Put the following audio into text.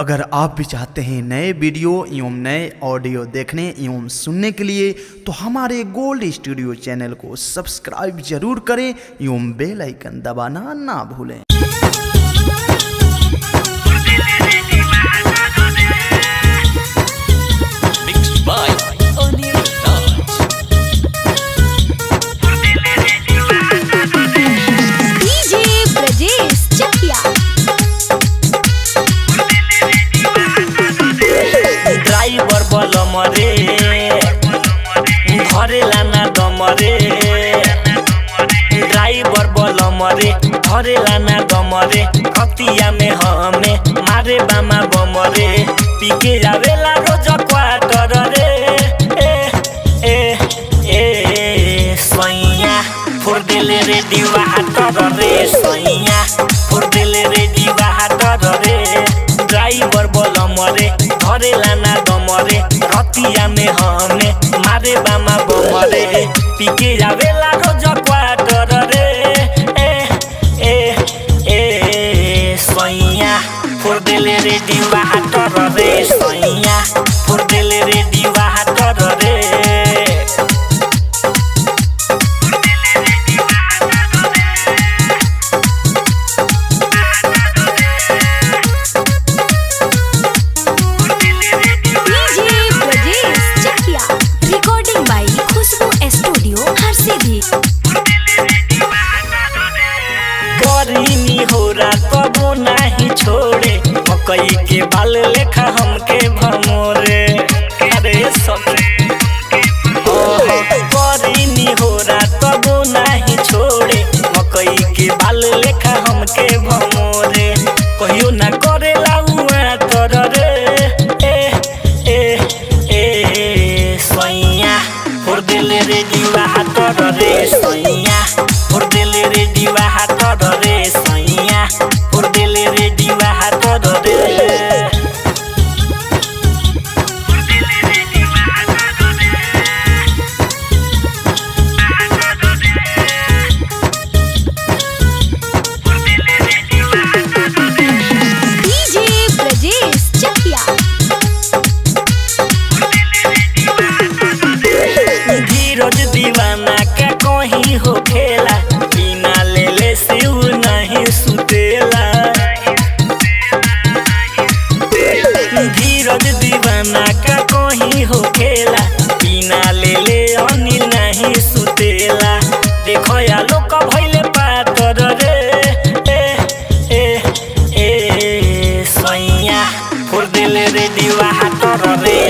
अगर आप भी चाहते हैं नए वीडियो एवं नए ऑडियो देखने एवं सुनने के लिए तो हमारे गोल्ड स्टूडियो चैनल को सब्सक्राइब जरूर करें एवं बेल आइकन दबाना ना भूलें। ड्राइवर बलम रे धरेला ना दम रे, ड्राइवर बलम रे धरेला ना दम रे, खतिया में हमें मारे बामा बम रे, पीके जावेला रोज क्वार्टर रे। ए ए ए सैया फोड़ देले रे दीवा हाटर रे, सैया फोड़ देले रे दीवा हाटर रे, ड्राइवर बलम रे धरेला ना दम रे, रतिया में हमें मारे बामा बम रे, पीके जावेला रोज क्वार्टर रे। ए ए ए सैया फोड़ देले रे दीवा हाटर रे, सैया फोड़ देले रे दीवा हाटर रे। करीनी हो तबो नहीं छोड़े, मकई के बाल लेखा हमके भमोरे। अरे सखी करीनी हो तबो नहीं छोड़े, मकई के बाल लेखा हमके भमोरे, कहियो ना करेला हुआ तर रे। ए ए ए सैया फोड़ देले रे दीवा हाटर रे, सैया फोड़ देले रे दीवा हाटर रे, सैया फोड़ देले रे दीवा हाटर रे। धीरज दीवाना का कहीं हो खेला, बिना लेले सिउ नहीं सुतेला। धीरज दीवाना का कहीं हो खेला, बिना लेले अनिल नहीं सुतेला, देखो या लोग भइले पातर रे। ए ए ए सैया फोड़ देले रे दीवा हाटर रे,